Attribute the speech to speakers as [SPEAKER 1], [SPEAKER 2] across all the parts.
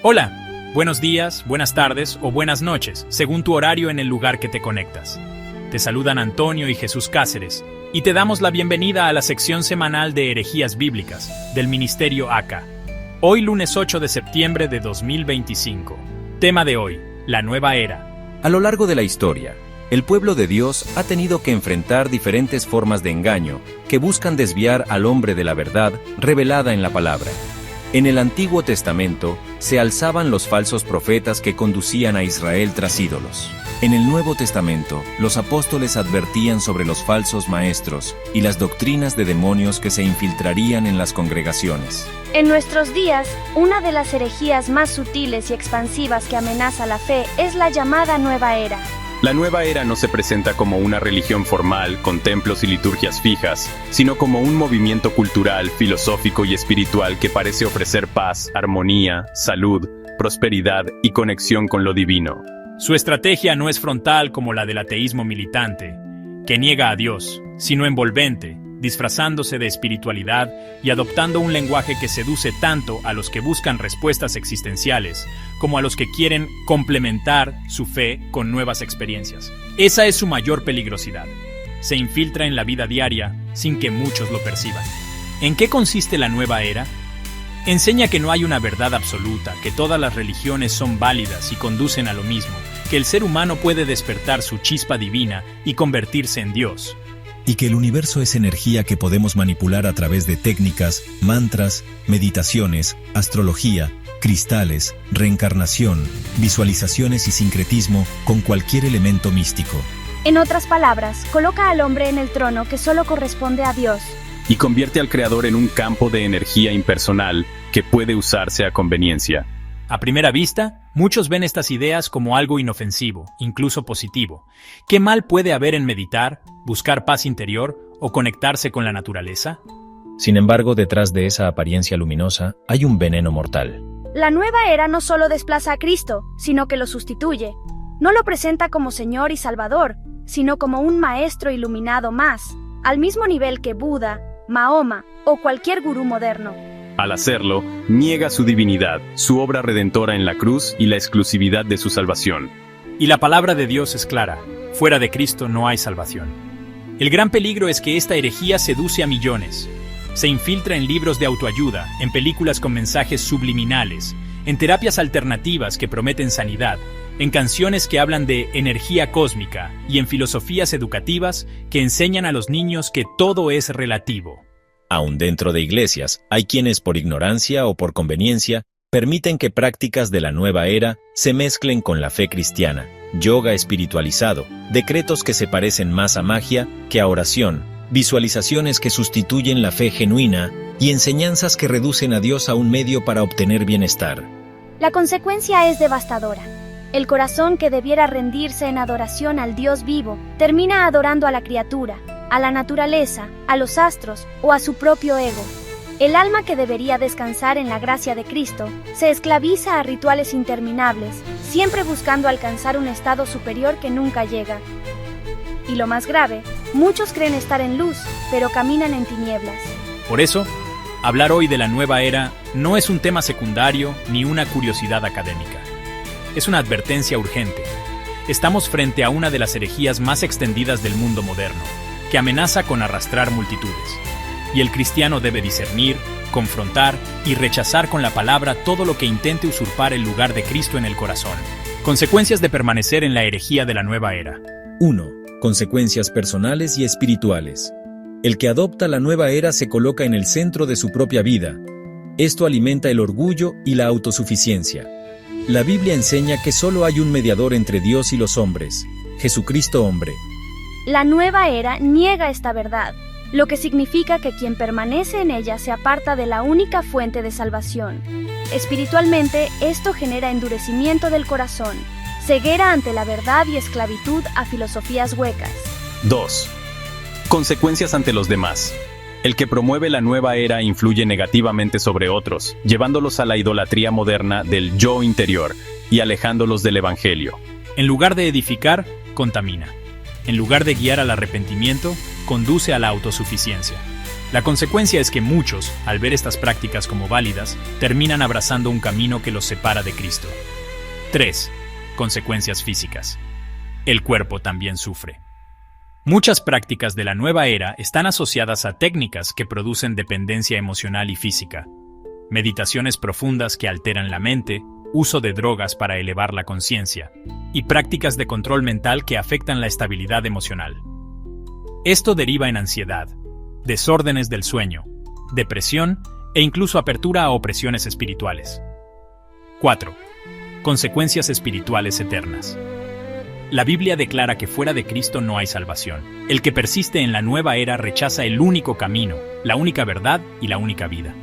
[SPEAKER 1] Hola, buenos días, buenas tardes o buenas noches, según tu horario en el lugar que te conectas. Te saludan Antonio y Jesús Cáceres, y te damos la bienvenida a la sección semanal de herejías bíblicas del Ministerio ACA. Hoy lunes 8 de septiembre de 2025. Tema de hoy, la nueva era.
[SPEAKER 2] A lo largo de la historia, el pueblo de Dios ha tenido que enfrentar diferentes formas de engaño que buscan desviar al hombre de la verdad revelada en la palabra. En el Antiguo Testamento, se alzaban los falsos profetas que conducían a Israel tras ídolos. En el Nuevo Testamento, los apóstoles advertían sobre los falsos maestros y las doctrinas de demonios que se infiltrarían en las congregaciones.
[SPEAKER 3] En nuestros días, una de las herejías más sutiles y expansivas que amenaza la fe es la llamada Nueva Era.
[SPEAKER 4] La nueva era no se presenta como una religión formal con templos y liturgias fijas, sino como un movimiento cultural, filosófico y espiritual que parece ofrecer paz, armonía, salud, prosperidad y conexión con lo divino.
[SPEAKER 1] Su estrategia no es frontal como la del ateísmo militante, que niega a Dios, sino envolvente, disfrazándose de espiritualidad y adoptando un lenguaje que seduce tanto a los que buscan respuestas existenciales como a los que quieren complementar su fe con nuevas experiencias. Esa es su mayor peligrosidad. Se infiltra en la vida diaria sin que muchos lo perciban. ¿En qué consiste la nueva era? Enseña que no hay una verdad absoluta, que todas las religiones son válidas y conducen a lo mismo, que el ser humano puede despertar su chispa divina y convertirse en Dios.
[SPEAKER 5] Y que el universo es energía que podemos manipular a través de técnicas, mantras, meditaciones, astrología, cristales, reencarnación, visualizaciones y sincretismo con cualquier elemento místico.
[SPEAKER 3] En otras palabras, coloca al hombre en el trono que solo corresponde a Dios.
[SPEAKER 4] Y convierte al creador en un campo de energía impersonal que puede usarse a conveniencia.
[SPEAKER 1] A primera vista, muchos ven estas ideas como algo inofensivo, incluso positivo. ¿Qué mal puede haber en meditar, buscar paz interior o conectarse con la naturaleza?
[SPEAKER 2] Sin embargo, detrás de esa apariencia luminosa hay un veneno mortal.
[SPEAKER 3] La nueva era no solo desplaza a Cristo, sino que lo sustituye. No lo presenta como Señor y Salvador, sino como un maestro iluminado más, al mismo nivel que Buda, Mahoma o cualquier gurú moderno.
[SPEAKER 4] Al hacerlo, niega su divinidad, su obra redentora en la cruz y la exclusividad de su salvación.
[SPEAKER 1] Y la palabra de Dios es clara: fuera de Cristo no hay salvación. El gran peligro es que esta herejía seduce a millones. Se infiltra en libros de autoayuda, en películas con mensajes subliminales, en terapias alternativas que prometen sanidad, en canciones que hablan de energía cósmica y en filosofías educativas que enseñan a los niños que todo es relativo.
[SPEAKER 2] Aún dentro de iglesias, hay quienes por ignorancia o por conveniencia permiten que prácticas de la nueva era se mezclen con la fe cristiana, yoga espiritualizado, decretos que se parecen más a magia que a oración, visualizaciones que sustituyen la fe genuina y enseñanzas que reducen a Dios a un medio para obtener bienestar.
[SPEAKER 3] La consecuencia es devastadora. El corazón que debiera rendirse en adoración al Dios vivo, termina adorando a la criatura, a la naturaleza, a los astros o a su propio ego. El alma que debería descansar en la gracia de Cristo, se esclaviza a rituales interminables, siempre buscando alcanzar un estado superior que nunca llega. Y lo más grave, muchos creen estar en luz, pero caminan en tinieblas.
[SPEAKER 1] Por eso, hablar hoy de la nueva era no es un tema secundario ni una curiosidad académica. Es una advertencia urgente. Estamos frente a una de las herejías más extendidas del mundo moderno, que amenaza con arrastrar multitudes. Y el cristiano debe discernir, confrontar y rechazar con la palabra todo lo que intente usurpar el lugar de Cristo en el corazón. Consecuencias de permanecer en la herejía de la nueva era.
[SPEAKER 5] 1. Consecuencias personales y espirituales. El que adopta la nueva era se coloca en el centro de su propia vida. Esto alimenta el orgullo y la autosuficiencia. La Biblia enseña que solo hay un mediador entre Dios y los hombres, Jesucristo hombre.
[SPEAKER 3] La nueva era niega esta verdad, lo que significa que quien permanece en ella se aparta de la única fuente de salvación. Espiritualmente, esto genera endurecimiento del corazón, ceguera ante la verdad y esclavitud a filosofías huecas.
[SPEAKER 4] 2. Consecuencias ante los demás. El que promueve la nueva era influye negativamente sobre otros, llevándolos a la idolatría moderna del yo interior y alejándolos del evangelio.
[SPEAKER 1] En lugar de edificar, contamina. En lugar de guiar al arrepentimiento, conduce a la autosuficiencia. La consecuencia es que muchos, al ver estas prácticas como válidas, terminan abrazando un camino que los separa de Cristo. 3. Consecuencias físicas. El cuerpo también sufre. Muchas prácticas de la nueva era están asociadas a técnicas que producen dependencia emocional y física, meditaciones profundas que alteran la mente, uso de drogas para elevar la conciencia, y prácticas de control mental que afectan la estabilidad emocional. Esto deriva en ansiedad, desórdenes del sueño, depresión e incluso apertura a opresiones espirituales. 4. Consecuencias espirituales eternas. La Biblia declara que fuera de Cristo no hay salvación. El que persiste en la nueva era rechaza el único camino, la única verdad y la única vida.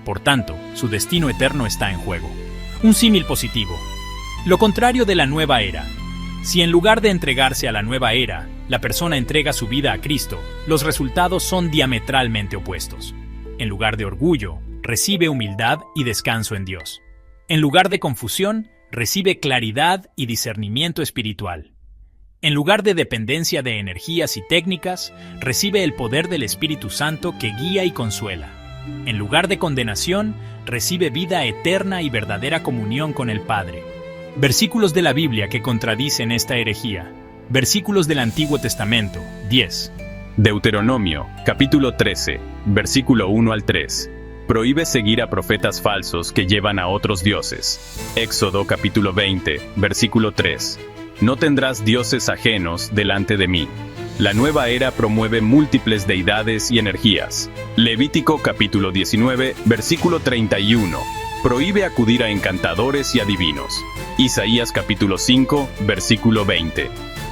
[SPEAKER 1] Por tanto, su destino eterno está en juego. Un símil positivo. Lo contrario de la nueva era. Si en lugar de entregarse a la nueva era, la persona entrega su vida a Cristo, los resultados son diametralmente opuestos. En lugar de orgullo, recibe humildad y descanso en Dios. En lugar de confusión, recibe claridad y discernimiento espiritual. En lugar de dependencia de energías y técnicas, recibe el poder del Espíritu Santo que guía y consuela. En lugar de condenación, recibe vida eterna y verdadera comunión con el Padre. Versículos de la Biblia que contradicen esta herejía. Versículos del Antiguo Testamento, 10.
[SPEAKER 4] Deuteronomio, capítulo 13, versículo 1 al 3. Prohíbe seguir a profetas falsos que llevan a otros dioses. Éxodo capítulo 20, versículo 3. No tendrás dioses ajenos delante de mí. La nueva era promueve múltiples deidades y energías. Levítico capítulo 19, versículo 31. Prohíbe acudir a encantadores y adivinos. Isaías capítulo 5, versículo 20.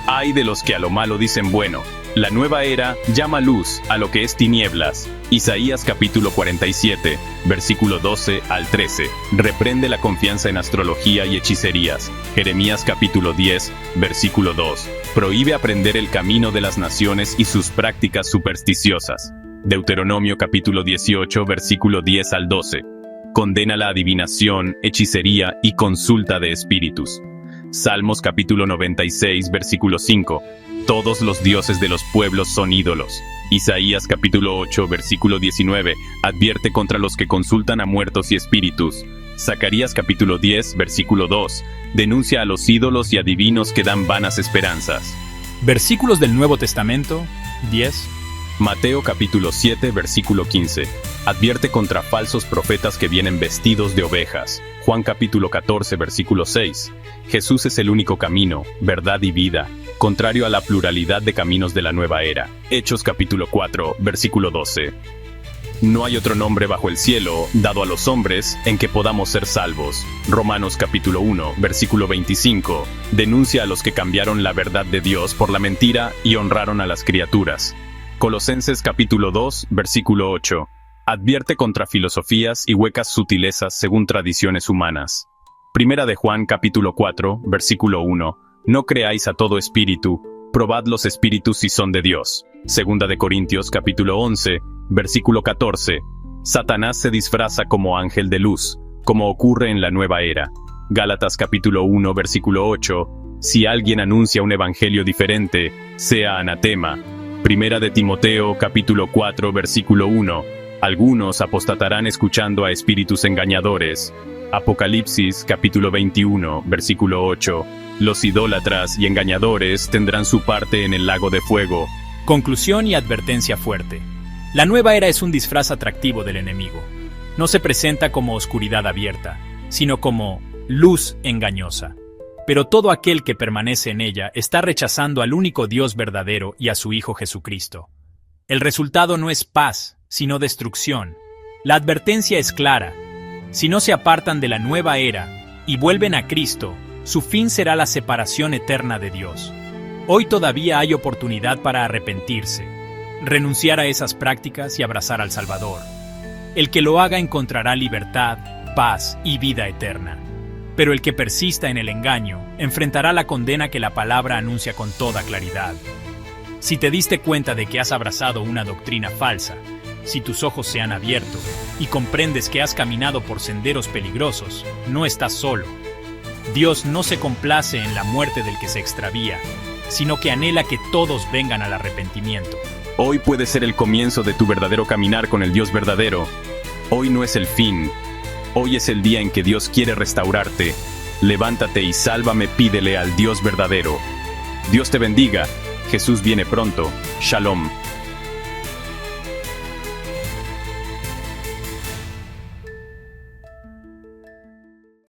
[SPEAKER 4] Ay de los que a lo malo dicen bueno. La nueva era llama luz a lo que es tinieblas. Isaías capítulo 47, versículo 12 al 13. Reprende la confianza en astrología y hechicerías. Jeremías capítulo 10, versículo 2. Prohíbe aprender el camino de las naciones y sus prácticas supersticiosas. Deuteronomio capítulo 18, versículo 10 al 12. Condena la adivinación, hechicería y consulta de espíritus. Salmos capítulo 96, versículo 5. Todos los dioses de los pueblos son ídolos. Isaías capítulo 8, versículo 19, advierte contra los que consultan a muertos y espíritus. Zacarías capítulo 10, versículo 2, denuncia a los ídolos y adivinos que dan vanas esperanzas.
[SPEAKER 1] Versículos del Nuevo Testamento, 10.
[SPEAKER 4] Mateo capítulo 7, versículo 15, advierte contra falsos profetas que vienen vestidos de ovejas. Juan capítulo 14, versículo 6, Jesús es el único camino, verdad y vida, contrario a la pluralidad de caminos de la nueva era. Hechos capítulo 4, versículo 12. No hay otro nombre bajo el cielo, dado a los hombres, en que podamos ser salvos. Romanos capítulo 1, versículo 25, denuncia a los que cambiaron la verdad de Dios por la mentira y honraron a las criaturas. Colosenses capítulo 2, versículo 8, advierte contra filosofías y huecas sutilezas según tradiciones humanas. Primera de Juan capítulo 4, versículo 1, no creáis a todo espíritu, probad los espíritus si son de Dios. Segunda de Corintios capítulo 11, versículo 14, Satanás se disfraza como ángel de luz, como ocurre en la nueva era. Gálatas capítulo 1, versículo 8, si alguien anuncia un evangelio diferente, sea anatema. Primera de Timoteo capítulo 4, versículo 1, algunos apostatarán escuchando a espíritus engañadores. Apocalipsis capítulo 21, versículo 8, los idólatras y engañadores tendrán su parte en el lago de fuego.
[SPEAKER 1] Conclusión y advertencia fuerte. La nueva era es un disfraz atractivo del enemigo. No se presenta como oscuridad abierta, sino como luz engañosa. Pero todo aquel que permanece en ella está rechazando al único Dios verdadero y a su Hijo Jesucristo. El resultado no es paz, sino destrucción. La advertencia es clara. Si no se apartan de la nueva era y vuelven a Cristo, su fin será la separación eterna de Dios. Hoy todavía hay oportunidad para arrepentirse, renunciar a esas prácticas y abrazar al Salvador. El que lo haga encontrará libertad, paz y vida eterna. Pero el que persista en el engaño enfrentará la condena que la palabra anuncia con toda claridad. Si te diste cuenta de que has abrazado una doctrina falsa, si tus ojos se han abierto y comprendes que has caminado por senderos peligrosos, no estás solo. Dios no se complace en la muerte del que se extravía, sino que anhela que todos vengan al arrepentimiento.
[SPEAKER 4] Hoy puede ser el comienzo de tu verdadero caminar con el Dios verdadero. Hoy no es el fin. Hoy es el día en que Dios quiere restaurarte. Levántate y sálvame, pídele al Dios verdadero. Dios te bendiga. Jesús viene pronto. Shalom.